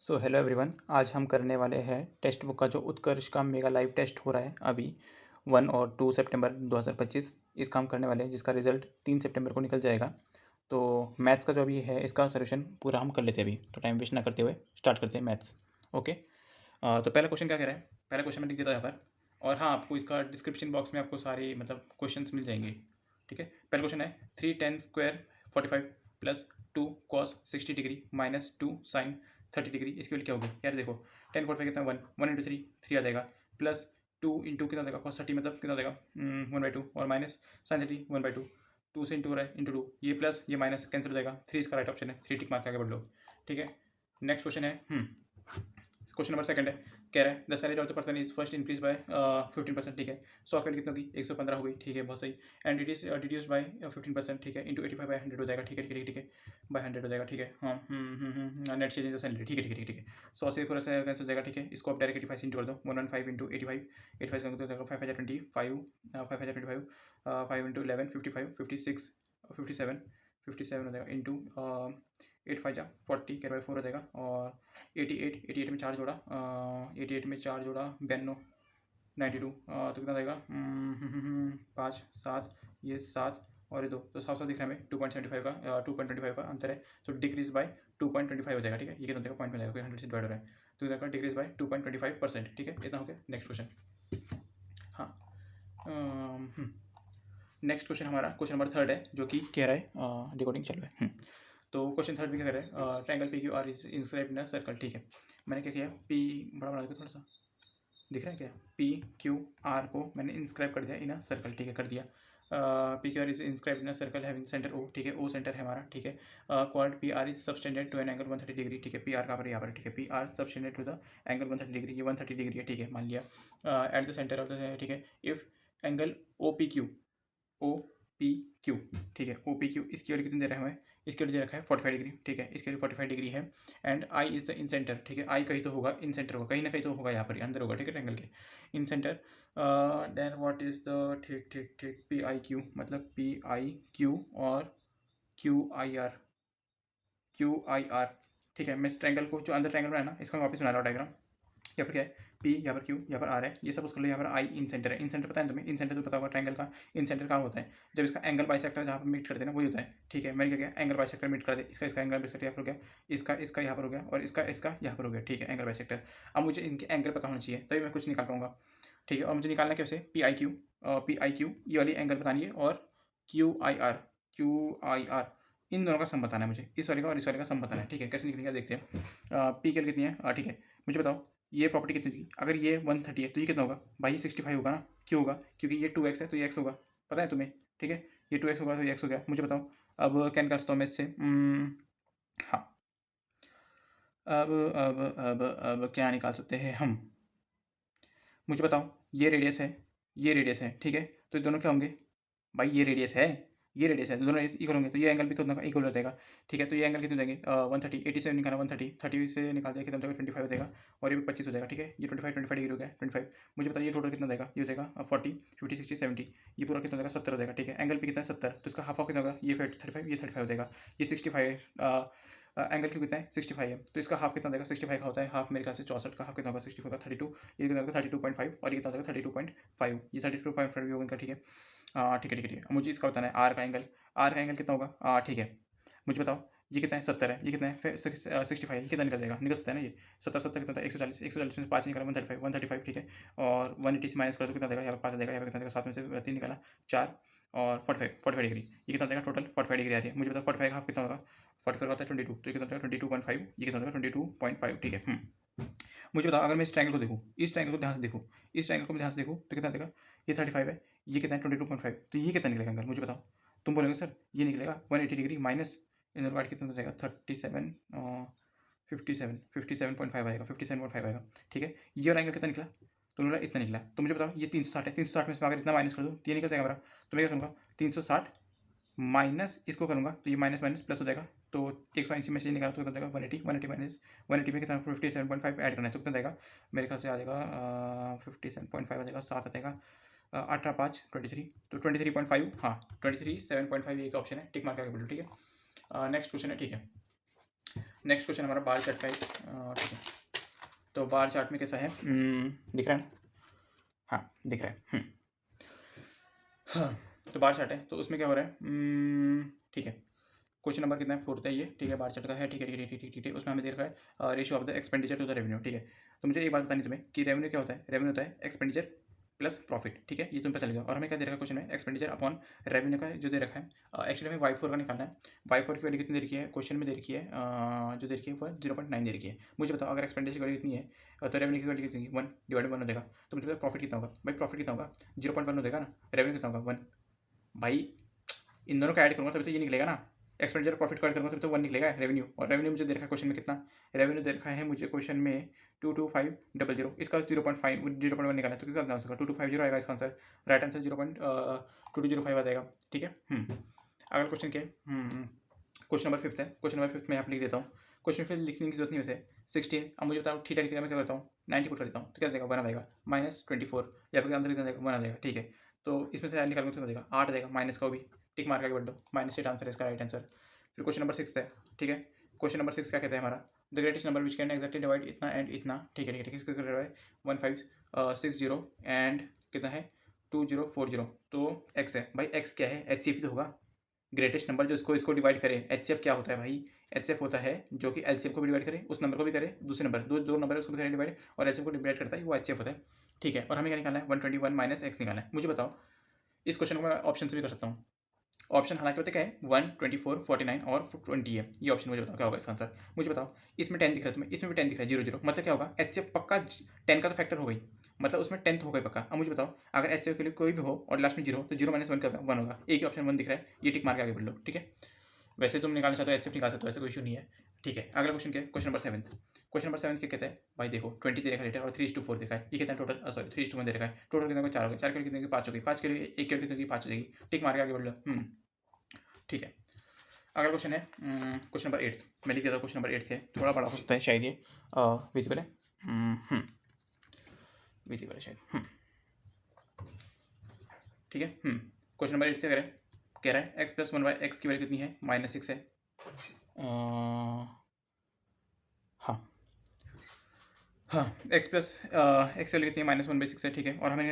So hello everyone, आज हम करने वाले हैं टेक्स्ट बुक का जो उत्कर्ष का मेगा लाइव टेस्ट हो रहा है अभी 1 और 2 सितंबर 2025 इसका हम करने वाले हैं, जिसका रिजल्ट 3 सितंबर को निकल जाएगा। तो मैथ्स का जो अभी है इसका सोल्यूशन पूरा हम कर लेते हैं अभी, तो टाइम वेस्ट ना करते हुए स्टार्ट करते हैं मैथ्स। ओके। तो पहला क्वेश्चन क्या कह रहा है, पहला क्वेश्चन मैं लिख देता हूँ यहाँ पर। और हाँ, आपको इसका डिस्क्रिप्शन बॉक्स में आपको सारे क्वेश्चन मिल जाएंगे। ठीक है, पहला क्वेश्चन है 3 tan² 45 plus 2 cos 60 degree minus 2 sin 30 degree, इसकी वैल्यू क्या होगी यार। देखो 10 45 कितना 1 1 इंटू 3 आ जाएगा, प्लस 2 इंटू कितना देगा cos 30 मतलब कितना देगा 1/2, और माइनस sin 30 1/2, 2 से इंटू हो रहा है इंटू 2, ये प्लस ये माइनस कैंसिल हो जाएगा। 3 इसका राइट ऑप्शन है, 3 टिक मार्क आगे बढ़ लो। ठीक है, नेक्स्ट क्वेश्चन है क्वेश्चन नंबर सेकंड है, कह रहा है the salary of the person is first increase by 15%। ठीक है, 100 की कितनी होगी 115 हो गई। ठीक है, बहुत सही। And it is deduce by 15%। ठीक है, इंटू 85/100 हो जाएगा। ठीक है ठीक है ठीक है, बाय 100 हो जाएगा। ठीक है, हाँ net change in the salary. ठीक है ठीक है ठीक है, 100 से थोड़ा सा कैंसिल हो जाएगा। ठीक है, इसको आप डायरेक्ट 85 से इंटू कर दो, 115 इंटू 85, 85 का मतलब 5025, 5025, 5 इंटू 11 55 56 57 57 हो जाएगा इंटू 8 5 जा 40 कैर बाई 4 हो जाएगा। और 88 में 4 जोड़ा 88 में 4 जोड़ा 92 92, तो कितना देगा 5 7, ये 7 और ये 2, तो 700 दिख रहा है हमें। 2.75 का 2.25 का अंतर है, तो डिक्रीज बाय 2.25 हो जाएगा। ठीक है, ये कितना देगा पॉइंट में जाएगा, 100 से डिवाइड हो रहा है, तो देगा डिक्रीज बाय 2.25%। ठीक है, इतना हो गया। नेक्स्ट क्वेश्चन, हाँ नेक्स्ट क्वेश्चन हमारा क्वेश्चन नंबर थर्ड है, जो कि कह रहा है रिकॉर्डिंग चालू है। तो क्वेश्चन थर्ड भी क्या कह रहा है, triangle P Q R is inscribed in a circle. ठीक है, मैंने क्या किया, पी बड़ा बना दिया, थोड़ा सा दिख रहा है क्या, पी क्यू आर को मैंने इंस्क्राइब कर दिया इन अ सर्कल। ठीक है, कर दिया। P Q R is inscribed in a circle having centre O. ठीक है, ओ सेंटर है हमारा। ठीक है, quad P R is subtended to an angle 130 degree. ठीक है, पी आर कहाँ पर यहाँ पर। ठीक है, P R subtended to the angle 130 degree, ये 130 डिग्री है। ठीक है, मान लिया at the centre of the. ठीक है, if angle O P Q, O P Q, ठीक है, ओ पी क्यू इसकी वैल्यू कितनी दे रहा है हमें, इसकी वैल्यू दे रखा है 45 डिग्री। ठीक है, इसकी वैल्यू 45 डिग्री है। And I is the in centre. ठीक है, आई कहीं तो होगा, इन सेंटर होगा, कहीं ना कहीं तो होगा, यहाँ पर अंदर होगा। ठीक है, ट्रायंगल के incenter. Then what is the, ठीक ठीक ठीक, पी आई क्यू मतलब पी आई क्यू और Q I R, Q I R. ठीक है, मैं इस ट्रायंगल को जो अंदर ट्रायंगल बनाया ना, इसका मैं वापस बना रहा हूँ डायग्राम। यहाँ पर क्या है, पी, यहाँ पर क्यू, यहाँ पर आर है, ये सब उसको यहाँ पर आई इन सेंटर है। इन सेंटर पता है तुम्हें, इन सेंटर तो पता होगा ट्रायंगल का। इन सेंटर कहाँ होता है, जब इसका एंगल बाइसेक्टर जहाँ पर मीट करते हैं ना, वही होता है। ठीक है, मैंने क्या किया, एंगल बाइसेक्टर मीट कर दे, इसका इसका एंगल बाइसेक्टर यहाँ पर हो गया, इसका इसका यहाँ पर हो गया, और इसका इसका यहाँ पर हो गया। ठीक है, एंगल बाइसेक्टर। अब मुझे इनके एंगल पता होना चाहिए, तभी मैं कुछ निकाल पाऊंगा। ठीक है, और मुझे निकालना कैसे, पी आई क्यू, ये वाली एंगल बतानी है, और Q I R, Q I R, इन दोनों का सम बताना है मुझे, इस वाले का और इस वाले का सम बताना है। ठीक है, कैसे निकलेगा देखते हैं। पी की कितनी है, ठीक है, मुझे बताओ ये प्रॉपर्टी कितनी होगी, अगर ये 130 है तो ये कितना होगा भाई, 65 होगा ना। क्यों होगा, क्योंकि ये 2x है तो ये x होगा, पता है तुम्हें। ठीक है, ये 2x होगा तो ये x हो गया। मुझे बताओ अब क्या निकाल सकता हूँ मैं इससे, हाँ अब क्या निकाल सकते हैं हम, मुझे बताओ। ये रेडियस है, ये रेडियस है। ठीक है, तो ये दोनों क्या होंगे भाई, ये रेडियस है, ये रेडियस है, तो दोनों इक्वल होंगे, तो ये एंगल भी कितना इक्वल हो जाएगा। ठीक है, तो ये एंगल कितने देंगे 130, 80 से निकाला 130, 30 से निकाल दिया कितना हो जाएगा 25 हो जाएगा, और ये भी 25 हो जाएगा। ठीक है, ये 25 डिग्री हो गया 25। मुझे बताइए टोटल कितना देगा, ये हो जाएगा 40 50 60 70, ये पूरा कितना हो जाएगा 70 हो जाएगा। ठीक है, एंगल भी कितना है 70, तो इसका हाफ ऑफ कितना होगा, ये 35, ये 35 हो जाएगा, ये 65 एंगल क्यों कितना है 65 है, तो इसका हाफ कितना देगा 65 का होता है हाफ, मेरे ख्याल से 64 का हाफ कितना होगा 64 का 32, ये कितना होगा 32.5, और ये कितना होगा 32.5, ये 32.5 भी होगा। ठीक है, ठीक है ठीक है ठीक है, मुझे इसका बताना है आर का एंगल, आर का एंगल कितना होगा, ठीक है, मुझे बताओ ये कितना है 70 है, ये कितना है फिर 65 है, ये कितना निकल जाएगा, निकल सकता है ना ये 70 70 कितना होता है 140, 140 में 5 निकाला 135 135। ठीक है, और 180 से माइनस कर तो कितना देगा, यहाँ पर 5 देगा, यहाँ पर कितना देगा 7 में से 3 निकाला 4, और 45 डिग्री, ये कितना देगा टोटल 45 डिग्री आ रही है। मुझे बताओ 45 का हाफ कितना होगा, 45 होता है 22, तो ये कितना देगा 22.5, ये कितना देगा 22.5। ठीक है, मुझे बताओ अगर मैं इस ट्रायंगल को देखूँ, इस ट्रायंगल को ध्यान से देखूँ, इस ट्रायंगल को ध्यान से देखूँ, तो कितना देगा, ये 35 है, ये कितना है 22.5, तो ये कितना निकलेगा एंगल, मुझे बताओ। तुम बोलोगे सर ये निकलेगा 180 डिग्री माइनस इनर वाइट कितना हो जाएगा 37 57.5 आएगा, 57.5 आएगा। ठीक है, ये वाला एंगल कितना निकला, तो बोला इतना निकला, तो मुझे बताओ ये 360 है, 360 में से अगर इतना माइनस कर दूँ तो ये निकल जाएगा मेरा, तो मैं क्या करूँगा 360 माइनस इसको करूँगा, तो ये माइनस माइनस प्लस हो जाएगा, तो 180 में से निकाला तो कितना जाएगा 180, 180 माइनस 180 में कितना 57.5 ऐड करना है, तो कितना जाएगा मेरे ख्याल से आ जाएगा 57.5 आ जाएगा, 7 आ जाएगा 8 5 23, तो 23.5, हाँ 23 7.5 एक ऑप्शन है, टिक मार करके बोलो। ठीक है, नेक्स्ट क्वेश्चन है। ठीक है, नेक्स्ट क्वेश्चन हमारा बार चार्ट का है, ठीक है। तो बार चार्ट में कैसा है, दिख रहा है ना? हाँ दिख रहा है। हाँ, तो बार चार्ट है, तो उसमें क्या हो रहा है, ठीक है। क्वेश्चन नंबर कितना है, 4 है ये, ठीक है। बार चार्ट का है, ठीक है ठीक है ठीक है ठीक है। उसमें हमें दे रखा है ratio of the expenditure to the revenue, ठीक है। तो मुझे एक बात बतानी तुम्हें कि रेवेन्यू क्या होता है, रेवेन्यू होता है एक्सपेंडिचर प्लस प्रॉफिट, ठीक है। ये तुम्हें पता चलेगा। और हमें क्या दे रखा है क्वेश्चन में, एक्सपेंडिचर अपॉन रेवेन्यू का जो दे रखा है। एक्चुअली हमें Y4 का निकालना है। Y4 की वैल्यू कितनी दे रखी है क्वेश्चन में, दे रखी है जो दे रखी है वो 0.9 दे रखी है। मुझे बताओ अगर एक्सपेंडिचर की वैल्यू कितनी है तो रेवेन्यू की वैल्यू कितनी है, 1/1 हो जाएगा। तो मुझे प्रॉफिट कितना होगा भाई, प्रॉफिट कितना होगा 0.1 हो जाएगा ना, रेवेन्यू कितना होगा 1। भाई इन दोनों का ऐड करूँगा तभी तो ये निकलेगा ना, एक्सपेंडिचर प्रॉफिट का ऐड करूँगा तभी तो 1 निकलेगा रेवेन्यू। और रेवेन्यू मुझे दे रखा है क्वेश्चन में कितना, रेवेन्यू दे रखा है मुझे क्वेश्चन में 22500। इसका 0.1 निकालना है तो कितना आंसर 2250 आएगा इसका आंसर। राइट आंसर 0.2205 आ जाएगा, ठीक है। अगला क्वेश्चन क्या है, क्वेश्चन नंबर 5 है। क्वेश्चन नंबर 5 मैं यहाँ लिख देता हूँ। क्वेश्चन फिर लिखने की जरूरत नहीं वैसे 16। अब मुझे बताओ थीटा कितना, मैं क्या करता हूँ 90 पुट कर देता हूँ तो क्या देगा 1 आ जाएगा, -24 या फिर आंसर कितना देगा 1 आ जाएगा, ठीक है। तो इसमें से निकालूंगा कितना देगा 8 आ जाएगा, माइनस का भी टिक मार के बढ़ दो, -8 आंसर है इसका राइट आंसर। फिर क्वेश्चन नंबर 6 है, ठीक है। क्वेश्चन नंबर 6 क्या कहता है हमारा, the greatest number which can exactly divide इतना एंड इतना, ठीक है ठीक है। किसका डिवाइड 1560 एंड कितना है 2040। तो एक्स है भाई, एक्स क्या है HCF तो होगा, ग्रेटेस्ट नंबर जो इसको डिवाइड करे। HCF क्या होता है भाई, HCF होता है जो कि LCM को भी डिवाइड करे, उस नंबर को भी करे, दूसरे नंबर दो नंबर है उसको भी करे डिवाइड, और LCM को डिवाइड करता है वो HCF होता है, ठीक है। और हमें क्या निकालना है 121 माइनस एक्स निकालना है। मुझे बताओ इस क्वेश्चन को मैं ऑप्शन से भी कर सकता हूँ। ऑप्शन हालांकि होते क्या है 1, 24, 49 और 20 है। ये ऑप्शन मुझे बताओ क्या होगा इसका आंसर। मुझे बताओ इसमें 10 दिख रहा है तुम्हें, इसमें भी 10 दिख रहा है 0 0, मतलब क्या होगा HCF पक्का 10 का तो फैक्टर हो गई, मतलब उसमें 10 हो गई पक्का। अब मुझे बताओ अगर HCF के लिए कोई भी हो और लास्ट में 0 तो 0 - 1 का 1 होगा। एक ही ऑप्शन 1 दिख रहा है, ये टिक मार के आगे बढ़ लो, ठीक है। वैसे तुम निकालना चाहते हो HCF निकाल सकते हो, ऐसा कोई इशू नहीं है, ठीक है। अगला क्वेश्चन क्या है, क्वेश्चन नंबर 7। क्वेश्चन नंबर 7 क्या कहते हैं भाई, देखो 20 दे रखा है और 3:4 देखा है, ये कितना टोटल, सॉरी 3:1 दे रखा है। टोटल कितना 4 हो गया, 4 के लिए कितने की 5 हो गई, 5 के लिए 1 के लिए कितने की 5 हो जाएगी, टिक मार के आगे बढ़ लो, ठीक है। अगला क्वेश्चन है क्वेश्चन नंबर 8। मैं लिख देता हूँ क्वेश्चन नंबर 8 है, थोड़ा बड़ा हो सकता है शायद ये विजिबल है, विजिबल है शायद, ठीक है। क्वेश्चन नंबर 8 से कह रहा है एक्स प्लस 1/x की वैल्यू कितनी है -6 है। हाँ एक्स प्लस एक्स वैल्यू कितनी है -1/6 है, ठीक है। और हमें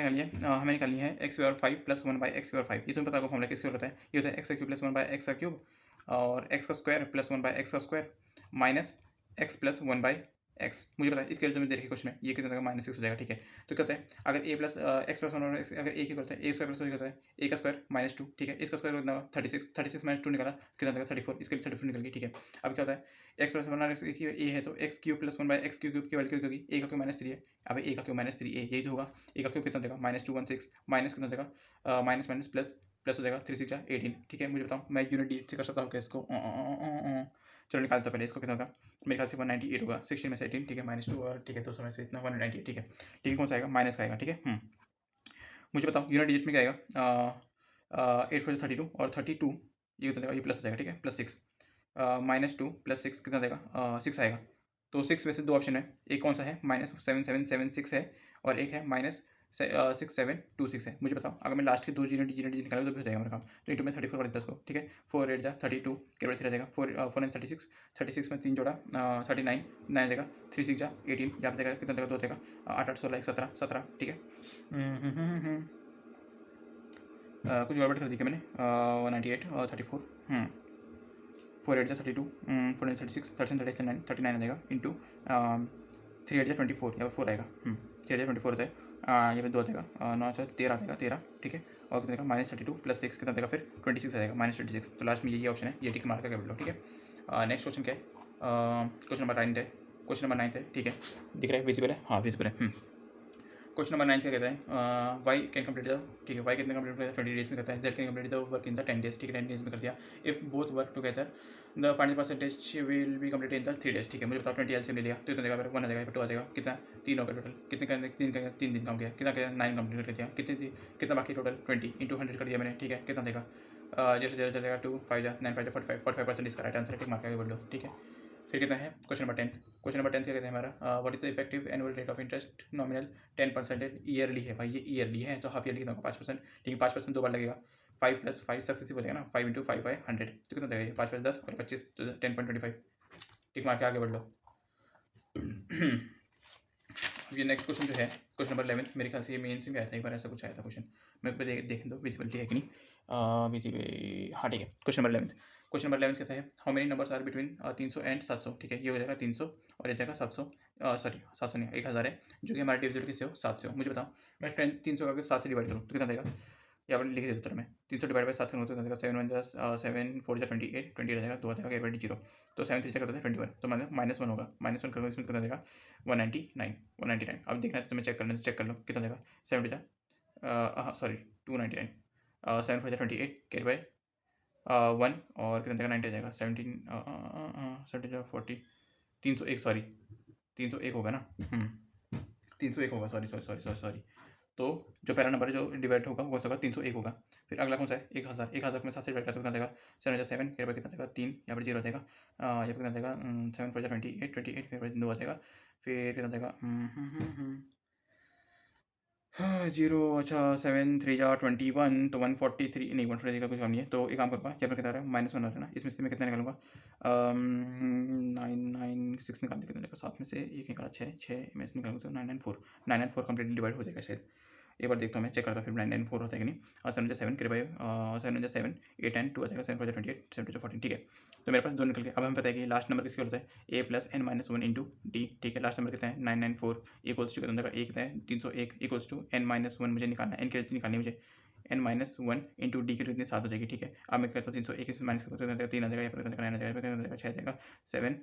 निकालनी है x² 5 + 1/x²5। ये तुम्हें पता होगा फॉर्मूला किसका होता है, ये होता है x³ + 1/x³ और x² + 1/x² minus x + 1/x। मुझे पता है इसके लिए तुम्हें देखिए क्वेश्चन में ये कितना देगा -6 हो जाएगा, ठीक है। तो क्या होता है अगर a + x + 1/x, अगर a की करता है a² + होता है a का स्क्वायर -2, ठीक है। इसका स्क्वायर कितना 36, 36 - 2 निकाला कितना देगा 34, इसके लिए 34 निकल गई, ठीक है। अब क्या होता है x + 1/x a है तो x³ + 1/x³ की वैल्यू क्या होगी, a का क्यूब -3 है। अब a का क्यूब -3a यही तो होगा, a का क्यूब कितना देगा -216 माइनस कितना देगा माइनस माइनस प्लस प्लस हो जाएगा 3 6 18, ठीक है। मुझे बताओ मैं यूनिट डिजिट से कर सकता हूँ क्या इसको, चलो निकालता हूँ पहले इसको कितना होगा, मेरे ख्याल से 198 होगा, 16 में से 18, ठीक है -2 और ठीक है 200 में से इतना 198, ठीक है ठीक है। कौन सा आएगा माइनस का आएगा, ठीक है। मुझे बताओ यूनिट डिजिट में क्या आएगा 8 4 32 और 32 ये कितना देगा, ये प्लस हो जाएगा, ठीक है प्लस 6 -2 + 6 कितना देगा 6 आएगा। तो 6 वैसे दो ऑप्शन है, एक कौन सा है -7776 है और एक है -6726 है। मुझे बताओ अगर मैं लास्ट के दो यूनिट निकालूँ तो भी हो जाएगा मेरा काम। तो इंटू में 34 कर देता उसको, ठीक है। 4 8 जा 32 के बाद 3 आ जाएगा 4 9 36, 36 में 3 जोड़ा 39 9 आ जाएगा 3 6 जा 18, यहाँ पे देगा कितना देगा 2 देगा 8 8 16 17 17, ठीक है। कुछ गड़बड़ कर दी क्या मैंने 198 और 34 4 8 32 4 36 13 39 39 आ जाएगा इंटू 3 8 24 या 4 आएगा 3 8 24 होता है यहाँ पे 2 आ जाएगा 9 4 13 आ जाएगा 13, ठीक है। और कितना देगा -32 + 6 कितना देगा फिर 26 आ जाएगा -26। तो लास्ट में यही ऑप्शन है, ये टिक मार करके बैठ लो, ठीक है। नेक्स्ट क्वेश्चन क्या है क्वेश्चन नंबर 9 है, क्वेश्चन नंबर 9 है, ठीक है। दिख रहा है विजिबल है, हाँ विजिबल है। क्वेश्चन नंबर 9 क्या कहता है वाई कैन कम्प्लीट द, ठीक है वाई कितने कम्प्लीट करता है 20 डेज में करता है, Z can complete the work in the 10 days, ठीक है 10 डेज में कर दिया। If both work together the final percentage will be complete in the 3 days, ठीक है। मुझे बताओ 20 एलसीएम ले लिया तो इतना देगा 1 आ जाएगा 2 आ जाएगा कितना 3 हो गया टोटल, कितने का 3 दिन काम किया कितना किया 9 कम्प्लीट कर दिया, कितना बाकी टोटल 20 × 100 कर दिया मैंने, ठीक है। कितना देगा जैसे जैसे चलेगा 2 5 जा 9 5 45% इसका राइट आंसर है, टिक मार के आगे बढ़ लो, ठीक है। फिर कितना है क्वेश्चन नंबर 10। क्वेश्चन नंबर 10 क्या कहते हैं हमारा what is the effective annual rate of interest nominal 10% yearly है, भाई ये ईयरली है तो हाफ ईयरली कितना होगा 5%, ठीक है 5% 2 बार लगेगा 5 + 5 सक्सेसिव हो जाएगा ना 5 × 5 = 100, तो कितना देगा ये 5 + 10 और 25 तो 10.25, टिक मार के आगे बढ़ लो। ये नेक्स्ट क्वेश्चन जो है क्वेश्चन नंबर 11 मेरे ख्याल से ये मेंस में भी आया था एक बार, ऐसा कुछ आया था क्वेश्चन। मेरे को देख दो विजिबिलिटी है कि नहीं। विजिबिलिटी हाँ ठीक है। क्वेश्चन नंबर 11, क्वेश्चन नंबर 11 कहता है how many numbers are between 300 and 700। ठीक है, ये हो जाएगा 300 और ये जाएगा 700, सॉरी 700 नहीं 1000 है, जो कि हमारे डिविजिबल किससे हो 7 से हो। मुझे बताओ मैं 300 का 7 से डिवाइड करूँ तो कितना देगा, यहाँ पर लिख देता हूँ मैं। 300 डिवाइड बाई 7 करूँ तो कितना देगा, 7 1 7 4 28 28 आ जाएगा, 2 आ जाएगा 8/0, तो 7 3 करते हैं 21, तो मतलब -1 होगा। -1 करोगे इसमें कितना देगा 199। अब देखना है तो मैं चेक कर लें, चेक कर लो कितना देगा 7 हाँ सॉरी 299, 7 4 28 कैरी बाई 1 और कितना देगा 90 आ जाएगा 17 17 40 301 सॉरी 301 होगा ना। 301 होगा, sorry sorry sorry sorry sorry. तो जो पहला नंबर है जो डिवाइड होगा वो होगा 301 होगा। फिर अगला कौन सा है 1000, 1000 में 7 से डिवाइड करते कितना देगा 7 के बाद कितना देगा 3, यहाँ पर 0 आ जाएगा, यहाँ पर कितना देगा 7 4 28 28 के बाद 2 आ जाएगा, फिर कितना देगा 0, अच्छा 7 3 21, तो 143 नहीं 143 का कुछ और नहीं है, तो एक काम करूँगा यहाँ पर कितना आ रहा है -1 आ रहा है ना, इसमें से मैं कितना निकालूंगा 996 निकालने कितना देगा, 7 में से एक निकाला 6 में से निकालूंगा तो 994 कंप्लीटली डिवाइड हो जाएगा शायद। एक बार देखता हूँ मैं, चेक करता हूँ फिर 994 होता है कि नहीं। 7 7 के बाई 7 7 8 एंड 2 आ जाएगा 7 4 28 7 2 14। ठीक है, तो मेरे पास 2 निकल गए। अब हमें पता है कि लास्ट नंबर किसके होता है a + n - 1 इंटू डी। ठीक है, लास्ट नंबर कितना है 994 इक्वल्स टू कितना देगा 1 कितना है 301 इक्वल्स टू n - 1 मुझे निकालना है, n की निकालनी है मुझे, n - 1 इंटू डी की कितनी 7 हो जाएगी। ठीक है, अब मैं कहता हूँ 301 इसमें माइनस करता हूँ 3 आ जाएगा, यहाँ पर कितना 9 आ जाएगा, 6 आ जाएगा, 7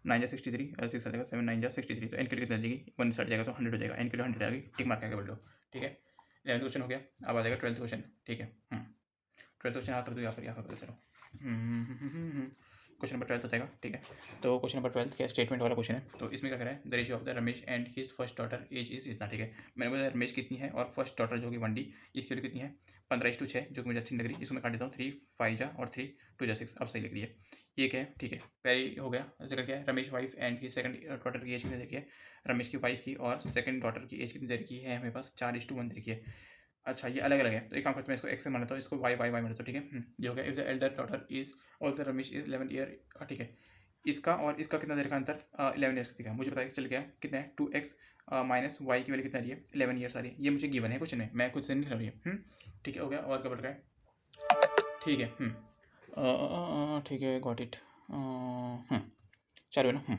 9 जा 63 6 आ जाएगा, 7 9 जा 63, तो एन के लिए कितना आ जाएगी 1 सट जाएगा तो 100 हो जाएगा, एन के लिए 100 आ गई, टिक मार के आगे बढ़ लो। ठीक है, 11th क्वेश्चन हो गया। अब आ जाएगा 12th क्वेश्चन। ठीक है 12th क्वेश्चन यहाँ कर दो, यहाँ पर चलो क्वेश्चन नंबर 12 हो जाएगा। ठीक है, तो क्वेश्चन नंबर 12 क्या स्टेटमेंट वाला क्वेश्चन है, तो इसमें क्या करें the ratio of the Ramesh and his first daughter age is इतना। ठीक है, मैंने बोला रमेश कितनी है और फर्स्ट डॉटर जो कि 1D इसकी कितनी है 15:6, जो कि मुझे अच्छी लग रही है, इसको मैं काट देता हूँ 3 5 जा और 3 2 जा 6, अब सही लग रही है ये क्या है। ठीक है, पहले हो गया जिक्र क्या है Ramesh wife and he second daughter की एज कितनी देखी है, रमेश की वाइफ की और सेकंड डॉटर की एज कितनी दे रखी है हमें पास 4:1 देखी है। अच्छा ये अलग अलग है, तो एक काम करते हैं इसको एक्स से मान लेता हूँ, इसको वाई वाई वाई मान लेता हूँ। ठीक है, ये हो गया if the Elder daughter is also Ramesh is 11 year. ठीक है, इसका और इसका कितना देर का अंतर 11 ईयर्स दिखा, मुझे पता चल गया कितना है 2x माइनस वाई की वैल्यू कितना आ रही है 11 ईयर्स आ रही है, ये मुझे गिवन है क्वेश्चन में, मैं खुद से नहीं कर रही है। ठीक है, हो गया और क्या बढ़ रहा है। ठीक है ठीक है गॉट इट। चालू है ना।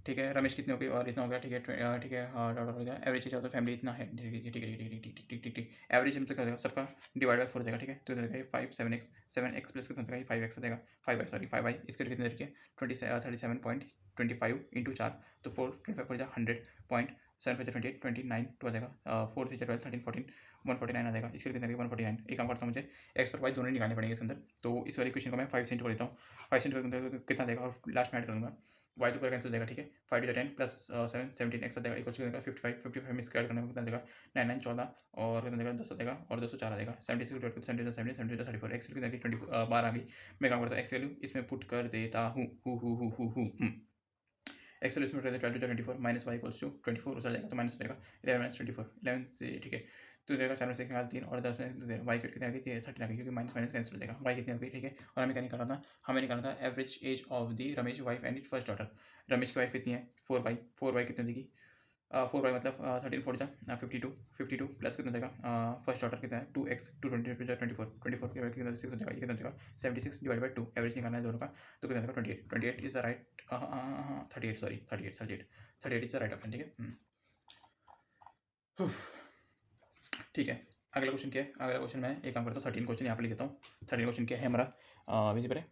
ठीक है, रमेश कितने हो गई और इतना हो गया। ठीक है ठीक है डॉलर हो गया, एवरेज चीज़ तो फैमिली इतना है। ठीक है ठीक है ठीक है ठीक ठीक ठीक ठीक, एवरेज मतलब क्या हो जाएगा सबका डिवाइड बाई 4 हो जाएगा। ठीक है, तो इधर 5 7x प्लस कितना देगा 5x देगा 5y सॉरी 5y, इसके कितने देर के 37.25 इंटू 4, तो 4 25 हो जाएगा 100.7 28 29 2 आ जाएगा, 4 3 12 13 14 149 आ जाएगा, इसके कितने 149। एक काम करता हूँ मुझे एक्स और वाई दोनों निकालने पड़ेंगे इसके अंदर, तो इस वाली क्वेश्चन को मैं 5 सेंट कर देता हूँ, 5 सेंट कितना देगा और लास्ट में ऐड करूँगा वाई तो पूरा कैंसिल देगा। ठीक है, 5 × 10 प्लस 7 17 एक्स देगा इक्वल देगा 55 में स्क्वायर करने में कितना देगा 9 9 14 और कितना देगा 10 देगा और 204 आ जाएगा 76 70 70 70 34 एक्स कितना 20 12 आ गई। मैं काम करता हूँ एक्स वैल्यू इसमें पुट कर देता हूँ एक्स वैल्यू इसमें 12 24 माइनस वाई इक्वल्स टू 24 उस जाएगा, तो माइनस हो जाएगा 11 - 24 11 से। ठीक है, तो देगा 4 में से निकाल 3 और 10 में वाई कितनी आ गई 13 आ गई, क्योंकि माइनस माइनस कैंसिल हो जाएगा, वाई कितनी आ गई। ठीक है, और हमें क्या निकालना था, हमें निकालना था average age of the Ramesh wife and it first daughter. Ramesh की वाइफ कितनी है 4y कितनी देगी 4y मतलब 13 4 जा 52 प्लस कितना देगा फर्स्ट डॉटर कितना है 2x 2 20 24 के बाद कितना 6 हो जाएगा, ये कितना देगा 76 डिवाइड बाई 2, एवरेज निकालना है दोनों का, तो कितना देगा 28 is the right 38 sorry 38 is the right option. ठीक है ठीक है, अगला क्वेश्चन क्या है, अगला क्वेश्चन मैं एक काम करता हूँ 13 क्वेश्चन यहाँ पर लिख देता हूँ। 13 क्वेश्चन क्या है हमारा विजिबल है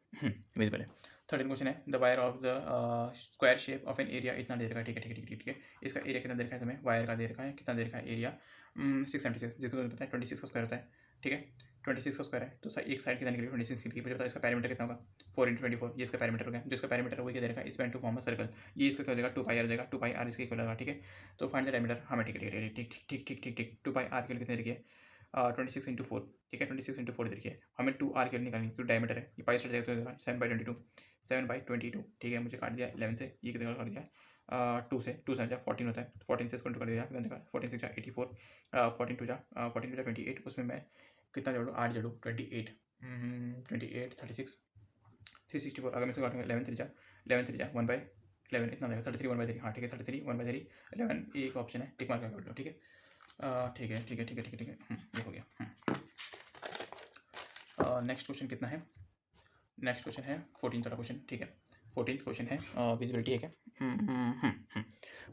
विजिबल है। 13 क्वेश्चन है the wire of the square shape of an area इतना दे रखा है। ठीक है ठीक है ठीक है, इसका एरिया कितना दे रखा है तुम्हें, वायर का दे रखा है कितना दे रखा है एरिया 676, जिसको तुम्हें पता है 26 का स्क्वायर होता है। ठीक है, 26 का स्क्वायर है, तो एक साइड कितना निकलेगा 26 निकलेगी, मुझे पता है इसका पैरामीटर कितना होगा 4 × 24, ये इसका पैरामीटर हो गया, जिसका पैरामीटर वही क्या दे रखा है इसमें टू फॉर्म सर्कल, ये इसका क्या हो जाएगा 2πr हो जाएगा, 2πr इसके इक्वल होगा। ठीक है, तो फाइंड द डायमीटर, हमें ठीक है ठीक है ठीक ठीक ठीक ठीक ठीक 2πr के लिए कितने देखिए 26 × 4। ठीक है, 26 × 4 देखिए हमें 2r के लिए निकालनी क्योंकि डायमीटर है, ये पाई स्टार जाएगा तो 7/22। ठीक है, मुझे काट दिया 11 से, ये कितने काट दिया 2 से 2 जा 14 होता है, 14 से इसको काट दिया कितना देगा 14 6 जा 84 14 2 जा 28, उसमें मैं कितना जोड़ूँ 8 जोड़ूँ 28 28 36 364 अगर मैं इसको काटूंगा 11 3 जा 1/11 इतना देगा 33 1/3 हाँ ठीक है 33 1/3 11 एक ऑप्शन है टिक मार करके बैठो ठीक है ठीक है ठीक है ठीक है ठीक है ठीक है ये हो गया नेक्स्ट क्वेश्चन कितना है नेक्स्ट क्वेश्चन है 14 वाला क्वेश्चन ठीक है 14th क्वेश्चन है विजिबिलिटी है क्या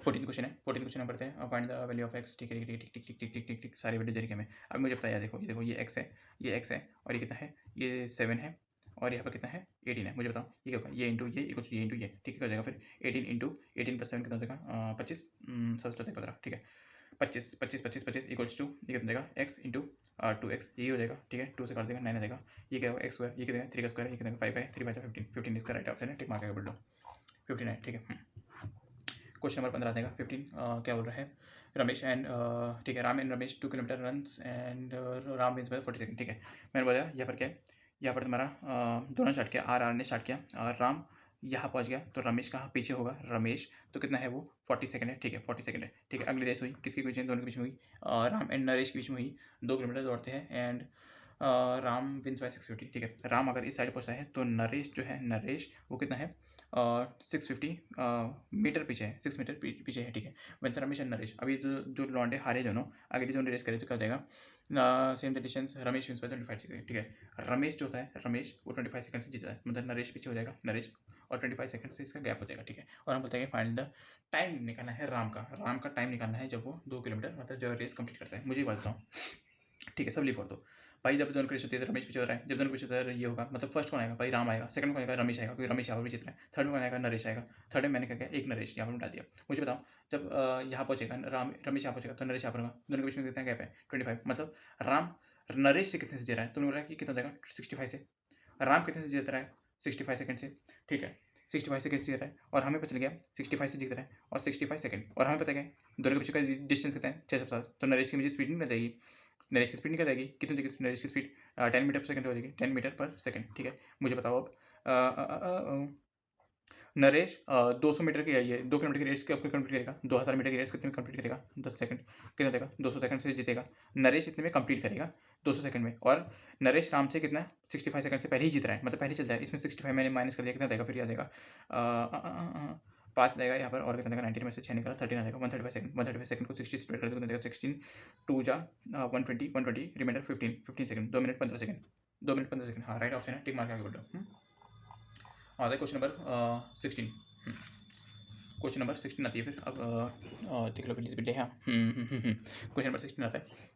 14th क्वेश्चन है 14th क्वेश्चन में पढ़ते हैं find the value of x ठीक है ठीक ठीक ठीक ठीक ठीक ठीक ठीक सारी वैल्यू दे रखी है मैं अब मुझे बताया देखो ये एक्स है और ये कितना है ये 7 है और यहाँ पर कितना है 18 है मुझे बताओ ये क्या होगा ये इंटू ये इक्वल ये इंटू ये ठीक है क्या हो जाएगा फिर 18 इंटू 18 + 7 कितना हो जाएगा 25 7 15 ठीक है 25 इक्वल्स टू ये कितना देगा एक्स इंटू 2x ये हो जाएगा ठीक है 2 से काट देगा 9 आ जाएगा ये क्या होगा एक्स स्क्वायर ये कितना 3 का स्क्वायर ये कितना 5 है 3 5 15 15 इसका राइट ऑप्शन है टिक मार के बोल दो 15 है ठीक है क्वेश्चन नंबर 15 देगा 15 क्या बोल रहा है रमेश एंड ठीक है Ram and Ramesh 2 kilometre runs and Ram wins by 40 second ठीक है मैंने बोला यहाँ पर क्या है यहाँ पर तुम्हारा दोनों स्टार्ट किया आर ने स्टार्ट किया और राम यहाँ पहुँच गया तो रमेश कहाँ पीछे होगा रमेश तो कितना है वो 40 सेकंड है ठीक है 40 सेकंड है ठीक है अगली रेस हुई किसके बीच में दोनों के बीच में हुई राम एंड नरेश के बीच में हुई 2 किलोमीटर दौड़ते हैं एंड राम विंस बाय 650 ठीक है राम अगर इस साइड पहुँचता है तो नरेश जो है नरेश वो कितना है 650 मीटर पीछे है 6 मीटर पीछे है ठीक है वैसे रमेश एंड नरेश अभी जो लॉन्डे हारे दोनों अगली दोनों रेस करे तो क्या हो जाएगा same the distance Ramesh wins by 25 second ठीक है रमेश जो होता है रमेश वो 25 सेकंड से जीता है मतलब नरेश पीछे हो जाएगा नरेश और 25 सेकंड से इसका गैप हो जाएगा ठीक है और हम बोलते हैं फाइंड द टाइम निकालना है राम का टाइम निकालना है जब वो 2 किलोमीटर मतलब जो रेस कंप्लीट करता है मुझे बात बताऊँ ठीक है सब लिख दो भाई जब दोनों रेस होती है तो रमेश पीछे हो रहा है जब दोनों पीछे होता है ये होगा मतलब फर्स्ट कौन आएगा भाई राम आएगा सेकंड कौन आएगा रमेश आएगा क्योंकि रमेश यहाँ पर भी जीत रहा है थर्ड में कौन आएगा नरेश आएगा थर्ड में मैंने क्या किया एक नरेश यहाँ पर डाल दिया मुझे बताओ जब यहाँ पहुँचेगा रमेश यहाँ पहुँचेगा तो नरेश यहाँ पर होगा दोनों के बीच में कितना गैप है 25 मतलब राम नरेश से कितने से जीत रहा है तुमने बोला कि कितना देगा 65 से राम कितने से जीत रहा है 65 सेकंड से ठीक है 65 सेकंड से जीत रहा है और हमें पता चल गया 65 से जीत रहा है और 65 सेकंड और हमें पता है दोनों के पीछे का डिस्टेंस कितना है 650 तो नरेश की मुझे स्पीड निकल जाएगी नरेश की स्पीड निकल जाएगी कितनी जाएगी नरेश की स्पीड 10 मीटर पर सेकंड हो जाएगी 10 मीटर पर सेकंड ठीक है मुझे बताओ अब नरेश 200 मीटर की ये 2 किलोमीटर की रेस कब कंप्लीट करेगा 2000 मीटर की रेस कितने में कंप्लीट करेगा 10 सेकंड कितना देगा 200 सेकंड से जीतेगा नरेश इतने में कंप्लीट करेगा 200 सेकंड में और नरेश राम से कितना 65 सेकंड से पहले ही जीत रहा है मतलब पहले चलता है इसमें 65 मैंने माइनस कर दिया कितना देगा फिर याद देगा 5 देगा यहाँ पर और कितना देगा 19 में से 6 निकाला 13 आ जाएगा 135 सेकंड को 60 स्प्लिट कर दो कितना देगा 16 2 जा 120 remainder 15 second 2 minute 15 second 2 minute 15 second हाँ राइट ऑप्शन है टिक मार के आगे बढ़ो आता है क्वेश्चन नंबर 16 क्वेश्चन नंबर 16 आती है फिर अब देख लो प्लीज बिल्ले हाँ क्वेश्चन नंबर 16 आता है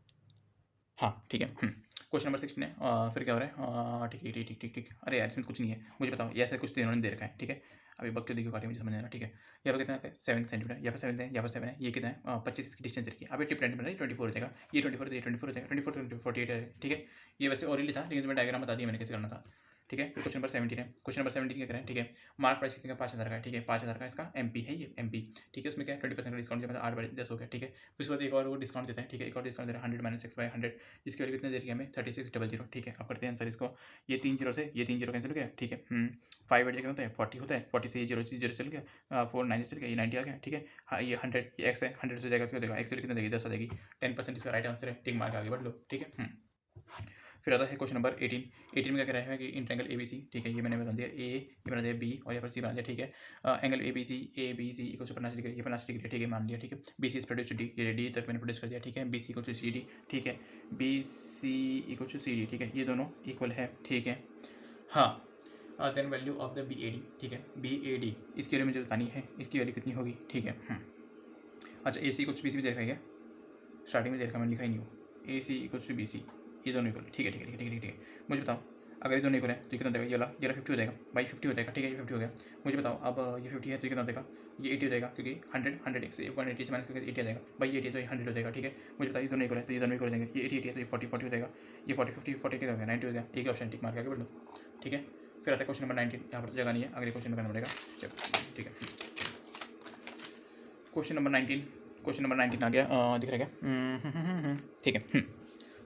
हाँ ठीक है क्वेश्चन नंबर 16 है फिर क्या हो रहा है ठीक ठीक ठीक ठीक ठीक अरे यार इसमें कुछ नहीं है मुझे बताओ ये ऐसा कुछ इन्होंने दे रखा है ठीक है अभी बक्चो देखिए काटे मुझे समझ आना ठीक है यहाँ पर कितना है 7 सेंटीमीटर यहाँ पर 7 है यहाँ पर 7 है ये कितना है 25 इसकी डिस्टेंस रखी है अभी टिप बना रही 24 हो जाएगा ये 24 ये 24 हो जाएगा 24 48 है ठीक है ये वैसे और ही था लेकिन तुम्हें डायग्राम बता दिया मैंने कैसे करना था ठीक है क्वेश्चन नंबर 17 है क्वेश्चन नंबर 17 क्या करें ठीक है मार्क प्राइस कितने का 5000 का है ठीक है 5000 का इसका MP है ये MP ठीक है उसमें क्या 20% का डिस्काउंट मतलब 8 10 हो गया ठीक है फिर उसके बाद एक और वो डिस्काउंट देता है ठीक है एक और डिस्काउंट दे रहा है 100 - 6/100 जिसकी वैल्यू कितने दे रही है हमें 3600 ठीक है अब करते हैं आंसर इसको ये 3 जीरो से ये 3 जीरो कैंसिल हो गया ठीक है 5 8 होता है 40 होता है 40 से ये जीरो चल गया 4 9 चल गया ये 90 आ गया ठीक है हाँ ये 100 ये एक्स है 100 से जाएगा तो देगा एक्स कितना देगी 10 आ जाएगी 10% इसका राइट आंसर है टिक मार्क आगे बढ़ लो ठीक है फिर आता है क्वेश्चन नंबर 18 में क्या कह रहा है कि इन ट्रायंगल ABC ठीक है ये मैंने बता दिया A ये बना दिया B और यहाँ पर C बना दिया ठीक है angle ABC equal to 50 degree ये 50 डिग्री ठीक है मान लिया ठीक है BC is produce to D ये D तक मैंने प्रोड्यूस कर दिया ठीक है BC इक्वल टू CD ठीक है BC इक्वल टू CD ठीक है ये दोनों इक्वल है ठीक है हाँ then value of the BAD ठीक है BAD इसकी वैल्यू मुझे बतानी है इसकी वैल्यू कितनी होगी ठीक है अच्छा AC कुछ BC भी देखा है क्या स्टार्टिंग में देखा मैंने लिखा ही नहीं हो AC इक्वल टू BC ये दोनों इक्वल ठीक है मुझे बताओ अगर ये दोनों इक्वल है तो कितना देगा ये 50 हो जाएगा भाई 50 हो जाएगा ठीक है ये 50 हो गया मुझे बताओ अब ये 50 है तो कितना देगा ये 80 हो जाएगा क्योंकि 100 से 180 से माइनस करके 80 आ जाएगा भाई ये 80 तो ये 100 हो जाएगा ठीक है मुझे बताओ ये दोनों इक्वल है तो ये दोनों इक्वल हो जाएंगे ये 80 है तो ये 40 हो जाएगा ये 40 कितना हो गया 90 हो गया एक ऑप्शन टिक मार के आगे बढ़ लो ठीक है फिर आता है क्वेश्चन नंबर 19 यहाँ पर तो जगह नहीं है अगले क्वेश्चन में करना पड़ेगा ठीक है क्वेश्चन नंबर 19 आ गया दिख रहा है क्या ठीक है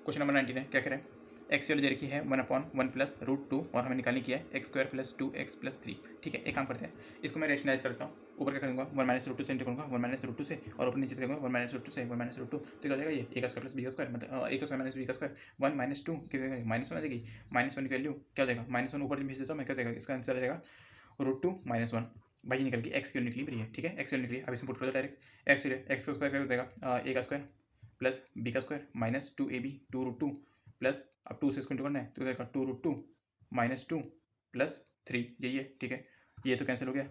क्वेश्चन नंबर 19 है क्या कह रहे हैं एक्स वाली दे रखी है 1/1 प्लस √2 और हमें निकालनी किया है x² + 2x + 3। ठीक है, एक काम करते हैं, इसको मैं रेशनलाइज करता हूँ। ऊपर क्या करूँगा 1 - √2 से इंटू करूँगा 1 - √2 से, और ऊपर नीचे करूँगा 1 - √2 से 1 - √2, तो क्या हो जाएगा ये a² + b² मतलब a² - b², 1 - 2 कितने -1 आ जाएगी। -1 की वैल्यू क्या हो जाएगा, -1 ऊपर भेज देता हूँ मैं, क्या हो जाएगा इसका आंसर आ जाएगा √2 - 1। भाई निकल के एक्स की निकली मेरी है। ठीक है, एक्स की निकली, अब इसमें पुट कर दो डायरेक्ट। एक्स का स्क्वायर क्या हो जाएगा a² plus b² minus 2ab 2√2 plus, अब 2 से इसको इंटू करना है तो देखा 2√2 माइनस 2 प्लस 3, यही है। ठीक है, ये तो कैंसिल हो गया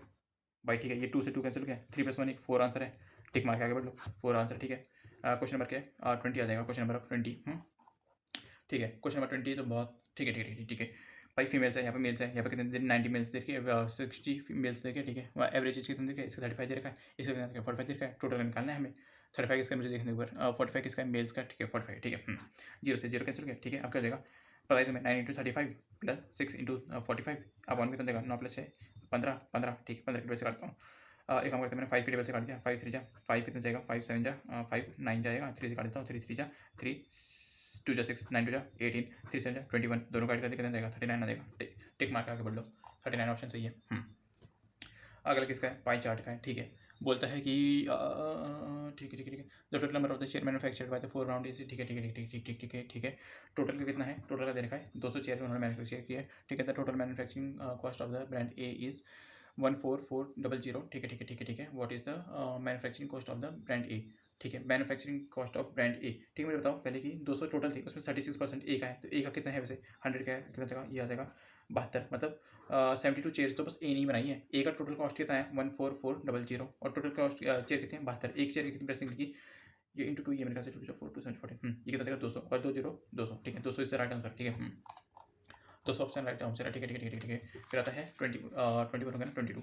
भाई। ठीक है, ये 2 से 2 कैंसिल हो गया, 3 + 1 1 4 आंसर है। टिक मार के आगे बढ़ लो, 4 आंसर। ठीक है, क्वेश्चन नंबर क्या है 20 आ जाएगा, क्वेश्चन नंबर 20। ठीक है, क्वेश्चन नंबर 20 तो बहुत ठीक है। ठीक है ठीक है ठीक है भाई, फीमेल्स है यहाँ पे, मेल्स है यहाँ पे कितने 90 मेल्स देखिए, 60 मेल्स देखिए। ठीक है, एवरेज एज कितने देखिए, इसका 35 दे रखा है, इसका कितना 45 दे रखा है। टोटल निकालना है हमें। 35 किसका मुझे देखने ऊपर, 45 किसका है, मेल्स का। ठीक है 45। ठीक है, 0 से 0 कैंसिल किया। ठीक है, अब क्या देगा पता है तुम्हें, 9 × 35 प्लस 6 × 45 अब 1 कितना देगा 9 + 6 15 15। ठीक है, 15 की टेबल से काटता हूँ। एक काम करते हैं, मैंने 5 की टेबल से काट दिया। 5 3 जा 5 कितना जाएगा, 5 7 जा 5 9 जाएगा, 3 से काट देता हूँ, 3 3 जा 3 2 जा 6 9 2 जा 18 3 7 जा 21, दोनों काट कर कितना देगा 39 आ जाएगा। टिक मार के आगे बढ़ लो, 39 ऑप्शन सही है। अगला किसका है, पाई चार्ट का है। ठीक है, बोलता है कि ठीक है ठीक है ठीक है, the total number of the share manufactured by the 4 round is. ठीक है ठीक है ठीक ठीक ठीक ठीक है ठीक है, टोटल का कितना है, टोटल का दे रखा है 200 चेयर उन्होंने मैन्युफैक्चर किया है। ठीक है, the total manufacturing cost of the brand A is 14400। ठीक है ठीक है ठीक है ठीक है, what is the manufacturing cost of the brand ए। ठीक है, मैन्युफैक्चरिंग कॉस्ट ऑफ ब्रांड ए। ठीक है, मुझे बताओ पहले की 200 टोटल थी, उसमें 36% ए का है, तो ए का कितना है वैसे 100 का है, कितना जगह ये आ जाएगा 72। मतलब 72 चेयर्स तो बस ए नहीं बनाई है। ए का टोटल कॉस्ट कितना है 14400, और टोटल कॉस्ट चेयर कितने हैं 72। एक चेयर कितनी प्रेसिंग की, ये इंटू 2, ये मेरे ख्याल से 2 4 2 7 14। ये कितना देगा 200 और 2 0 200। ठीक है, 200 इससे राइट आंसर। ठीक है, 200 ऑप्शन राइट आंसर है। ठीक है ठीक है ठीक है ठीक है, फिर आता है 21 हो गया ना 22।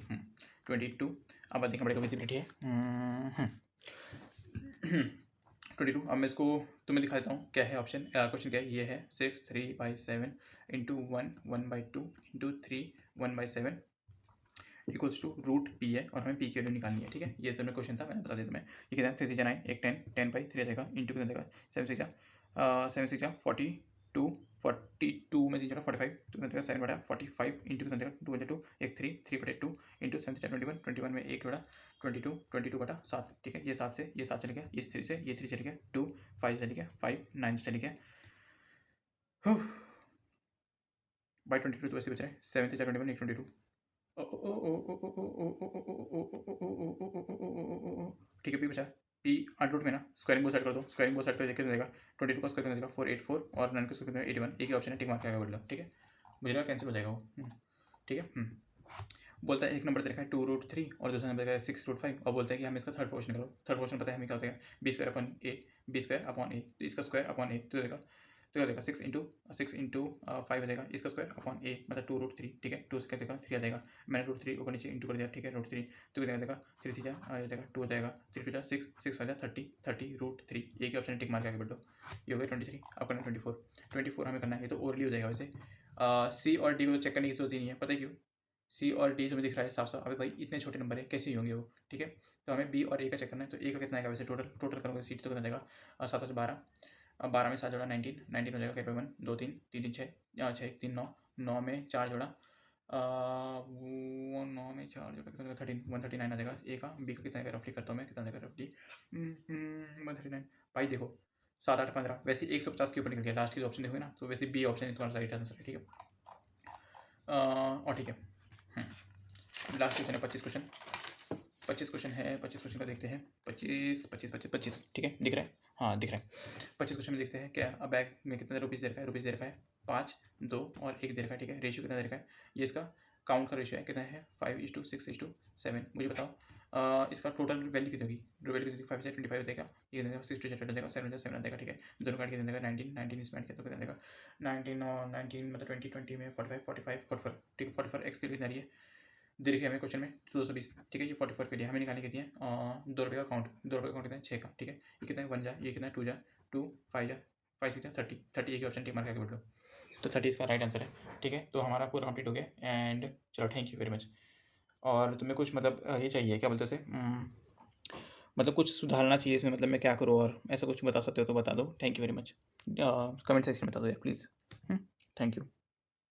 22 अब देखना पड़ेगा विजिबिलिटी है 22। अब मैं इसको तुम्हें दिखा देता हूँ क्या है ऑप्शन। क्वेश्चन क्या है, ये है 6 3/7 into 1 1/2 into 3 1/7 equals to √p है, और हमें p की वैल्यू निकालनी है। ठीक है, ये तो मैं क्वेश्चन था, मैंने बता दिया तुम्हें। ये कितना 3 3 9 एक 10 10/3 आ जाएगा, इंटू कितना देगा 7 6 7 6 42 42 में 3 45, तो कितना देगा 7/45 इंटू कितना देगा 2 एक 3 3/2 इंटू 7 21 21 में 1 जोड़ा 22 22/7। ठीक है, ये 7 से ये 7 चले गया, ये 3 से ये 3 चले गया, 2 5 चले गया, 5 9 चले गया बाई 22, तो वैसे बच रहा है 7 से 21 1 22। ठीक है, पी बचा पी अंडरूट में ना, स्क्वायरिंग बोथ साइड कर दो, स्क्वायरिंग बोथ साइड कर कितना देगा 22 का स्क्वायर कितना देगा 484 और 9 का स्क्वायर 81। एक ही ऑप्शन है, टिक मार के आगे बढ़ लो। ठीक है, मुझे लगा कैंसिल हो जाएगा वो। ठीक है, बोलता है एक नंबर दे रखा है 2√3 और दूसरा नंबर देगा 6√5, और बोलता है कि हमें इसका थर्ड पोर्शन करो। थर्ड पोर्शन पता है हमें क्या होता है b² / a, इसका स्क्वायर अपॉन ए, तो देगा 6 इंटू 5 आ जाएगा, इसका स्क्वायर अपॉन ए मतलब 2√3। ठीक है, 2 से क्या देगा 3 आ जाएगा, मैंने √3 ऊपर नीचे इंटू कर दिया। ठीक है, √3 तो कितना देगा 3 3 आ जाएगा 2 आ जाएगा, 3 2 6 6 आ जाएगा 30 √3। एक ही ऑप्शन टिक मार के आगे बढ़ो, ये हो गया 23। अब करना 24 हमें करना है, ये तो ओरली हो जाएगा वैसे। सी और डी को तो चेक करने की जरूरत ही नहीं है, पता है क्यों, सी और डी तुम्हें दिख रहा है साफ साफ, अबे भाई इतने छोटे नंबर है कैसे ही होंगे वो। ठीक है, तो हमें बी और ए का चेक करना है, तो ए का कितना आएगा वैसे टोटल करोगे सी तो कितना देगा 7 12। अब 12 में 7 जोड़ा 19 हो जाएगा, क्या 1 2 3 3 3 6 6 3 9 9 में 4 जोड़ा 9 में 4 जोड़ा कितना 13 139 आ जाएगा। ए का, बी का कितना आएगा रफली करता हूँ मैं, कितना देगा रफली 139। भाई देखो 7 8 15 वैसे 150 के ऊपर निकल गया, लास्ट की ऑप्शन देखोगे ना, तो वैसे बी ऑप्शन तुम्हारा राइट आंसर है। ठीक है, और ठीक है लास्ट क्वेश्चन है 25 क्वेश्चन। 25 क्वेश्चन है, 25 क्वेश्चन का देखते हैं। 25 25 25 25 ठीक है, दिख रहा है, हाँ दिख रहा है। 25 क्वेश्चन में देखते हैं क्या, अब बैग में कितना रुपीज़ दे रखा है, रुपीज़ दे रखा है 5 2 और 1 दे रखा है। ठीक है, रेशियो कितना दे रखा है, ये इसका काउंट का रेशियो है, कितना है 5:6:7। मुझे बताओ इसका टोटल वैल्यू कितनी होगी, वैल्यू कितनी 5 से 25 हो जाएगा, ये देगा 6 2 देगा 7 7 देगा। ठीक है, दोनों काट के देगा 19 इसमें ऐड किया तो कितना देगा 19 और 19 मतलब 20 में 45 45 44। ठीक है, 44 एक्स के लिए कितना रही है दे रखी है हमें क्वेश्चन में 220। ठीक है, ये 44 के लिए हमें निकालने के दिए 2 रुपये का काउंट, 2 रुपये का काउंट कितना है 6 का। ठीक है, ये कितना है 1 जा, ये कितना है 2 जा 2 5 जा 5 6 जा 30 एक ही ऑप्शन टिक मार के आगे बढ़ लो, तो 30 इसका राइट आंसर है। ठीक है, तो हमारा पूरा कंप्लीट हो गया एंड चलो थैंक यू वेरी मच। और तुम्हें कुछ मतलब ये चाहिए क्या बोलते हैं उसे मतलब कुछ सुधारना चाहिए इसमें, मतलब मैं क्या करूँ, और ऐसा कुछ बता सकते हो तो बता दो। Thank you very much. Comment section में बता दो यार प्लीज़। Thank you.